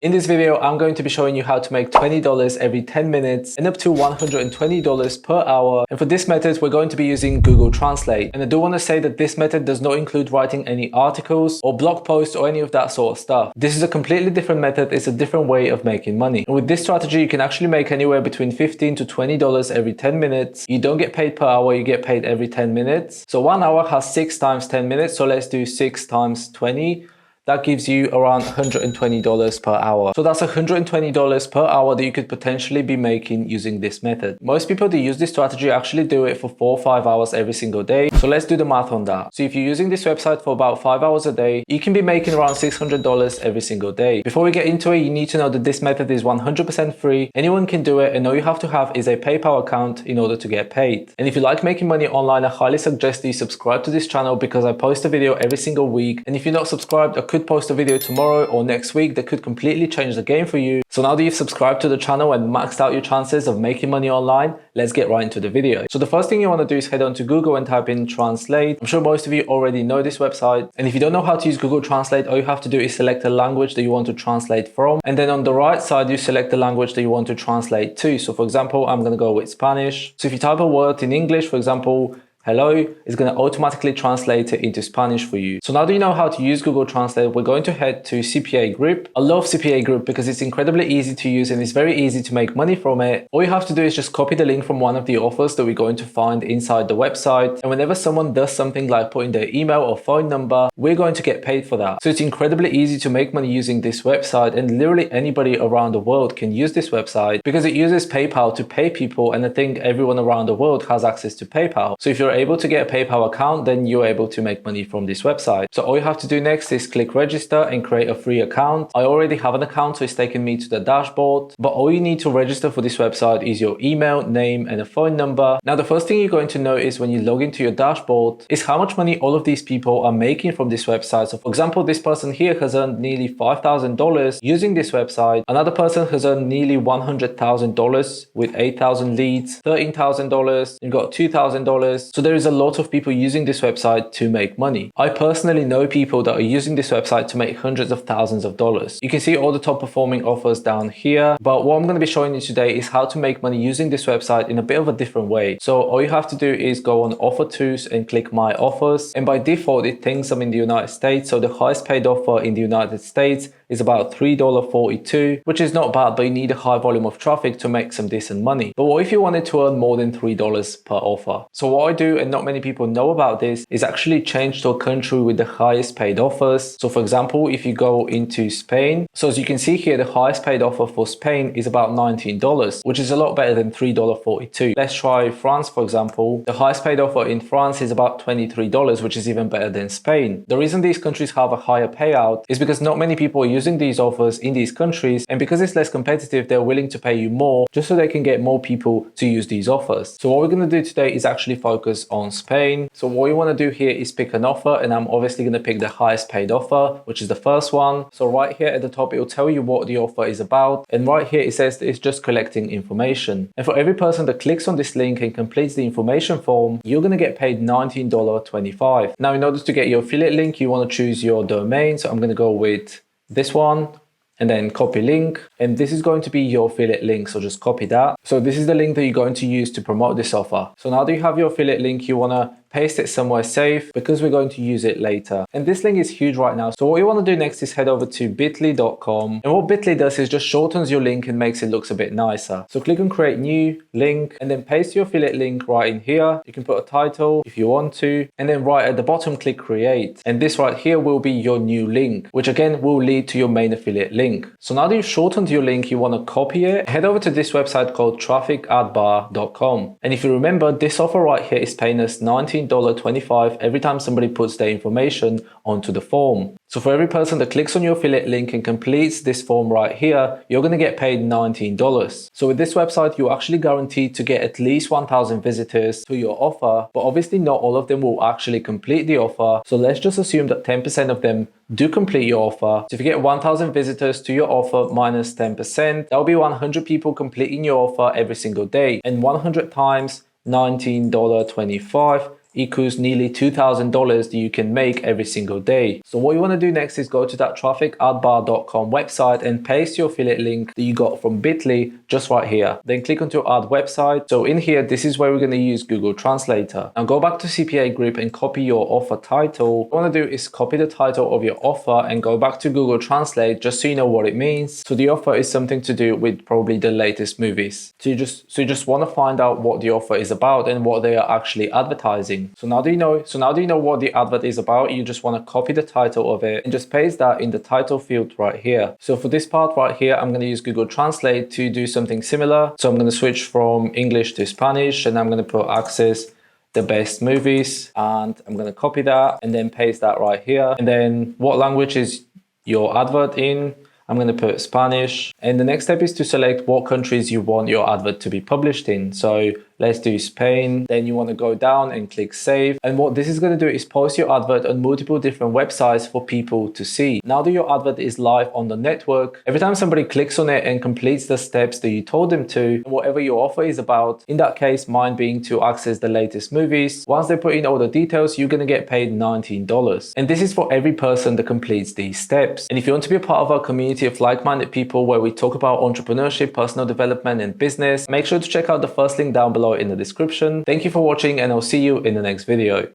In this video, I'm going to be showing you how to make $20 every 10 minutes and up to $120 per hour. And for this method, we're going to be using Google Translate. And I do want to say that this method does not include writing any articles or blog posts or any of that sort of stuff. This is a completely different method. It's a different way of making money. And with this strategy, you can actually make anywhere between $15 to $20 every 10 minutes. You don't get paid per hour, you get paid every 10 minutes. So 1 hour has 6 times 10 minutes. So let's do 6 times 20. That gives you around $120 per hour. So that's $120 per hour that you could potentially be making using this method. Most people that use this strategy actually do it for 4 or 5 hours every single day. So let's do the math on that. So if you're using this website for about 5 hours a day, you can be making around $600 every single day. Before we get into it, you need to know that this method is 100% free. Anyone can do it, and all you have to have is a PayPal account in order to get paid. And if you like making money online, I highly suggest that you subscribe to this channel because I post a video every single week. And if you're not subscribed, I could post a video tomorrow or next week that could completely change the game for you. So now that you've subscribed to the channel and maxed out your chances of making money online, let's get right into the video. So the first thing you want to do is head on to Google and type in Translate. I'm sure most of you already know this website. And if you don't know how to use Google Translate, all you have to do is select a language that you want to translate from. And then on the right side, you select the language that you want to translate to. So for example, I'm going to go with Spanish. So if you type a word in English, for example, hello, is going to automatically translate it into Spanish for you. So now that you know how to use Google Translate, we're going to head to CPA Group. I love CPA Group because it's incredibly easy to use and it's very easy to make money from it. All you have to do is just copy the link from one of the offers that we're going to find inside the website. And whenever someone does something like putting their email or phone number, we're going to get paid for that. So it's incredibly easy to make money using this website, and literally anybody around the world can use this website because it uses PayPal to pay people. And I think everyone around the world has access to PayPal. So if you're able to get a PayPal account, then you're able to make money from this website. So all you have to do next is click register and create a free account. I already have an account, so it's taking me to the dashboard, but all you need to register for this website is your email, name, and a phone number. Now, the first thing you're going to notice when you log into your dashboard is how much money all of these people are making from this website. So for example, this person here has earned nearly $5,000 using this website. Another person has earned nearly $100,000 with 8,000 leads, $13,000, you've got $2,000. So there is a lot of people using this website to make money. I personally know people that are using this website to make hundreds of thousands of dollars. You can see all the top performing offers down here, but what I'm going to be showing you today is how to make money using this website in a bit of a different way. So all you have to do is go on offer tools and click my offers, and by default it thinks I'm in the United States. So the highest paid offer in the United States is about $3.42, which is not bad, but you need a high volume of traffic to make some decent money. But what if you wanted to earn more than $3 per offer? So what I do, and not many people know about this, is actually change to a country with the highest paid offers. So for example, if you go into Spain, so as you can see here, the highest paid offer for Spain is about $19, which is a lot better than $3.42. Let's try France, for example. The highest paid offer in France is about $23, which is even better than Spain. The reason these countries have a higher payout is because not many people are using these offers in these countries, and because it's less competitive, they're willing to pay you more just so they can get more people to use these offers. So what we're going to do today is actually focus on Spain. So what you want to do here is pick an offer, and I'm obviously going to pick the highest paid offer, which is the first one. So right here at the top, it will tell you what the offer is about, and right here it says that it's just collecting information. And for every person that clicks on this link and completes the information form, you're going to get paid $19.25. Now, in order to get your affiliate link, you want to choose your domain. So I'm going to go with this one, and then copy link, and this is going to be your affiliate link, so just copy that. So this is the link that you're going to use to promote this offer. So now that you have your affiliate link, you want to paste it somewhere safe because we're going to use it later. And this link is huge right now. So what you want to do next is head over to bit.ly.com. And what Bit.ly does is just shortens your link and makes it look a bit nicer. So click on create new link and then paste your affiliate link right in here. You can put a title if you want to, and then right at the bottom, click create. And this right here will be your new link, which again will lead to your main affiliate link. So now that you've shortened your link, you want to copy it. Head over to this website called trafficadbar.com. And if you remember, this offer right here is paying us $19.25 every time somebody puts their information onto the form. So for every person that clicks on your affiliate link and completes this form right here, you're going to get paid $19. So with this website, you're actually guaranteed to get at least 1,000 visitors to your offer, but obviously not all of them will actually complete the offer. So let's just assume that 10% of them do complete your offer. So if you get 1,000 visitors to your offer minus 10%, that'll be 100 people completing your offer every single day. And 100 times $19.25 equals nearly $2,000 that you can make every single day. So what you want to do next is go to that trafficadbar.com website and paste your affiliate link that you got from Bitly just right here. Then click onto add website. So in here, this is where we're going to use Google Translator. Now go back to CPA group and copy your offer title. What you want to do is copy the title of your offer and go back to Google Translate just so you know what it means. So the offer is something to do with probably the latest movies. So you just want to find out what the offer is about and what they are actually advertising. So now that you know what the advert is about, you just want to copy the title of it and just paste that in the title field right here. So for this part right here, I'm going to use Google Translate to do something similar. So I'm going to switch from English to Spanish and I'm going to put access the best movies, and I'm going to copy that and then paste that right here. And then what language is your advert in? I'm going to put Spanish. And the next step is to select what countries you want your advert to be published in. So let's do Spain. Then you want to go down and click save. And what this is going to do is post your advert on multiple different websites for people to see. Now that your advert is live on the network, every time somebody clicks on it and completes the steps that you told them to, whatever your offer is about, in that case, mine being to access the latest movies, once they put in all the details, you're going to get paid $19. And this is for every person that completes these steps. And if you want to be a part of our community of like-minded people where we talk about entrepreneurship, personal development, and business, make sure to check out the first link down below in the description. Thank you for watching and I'll see you in the next video.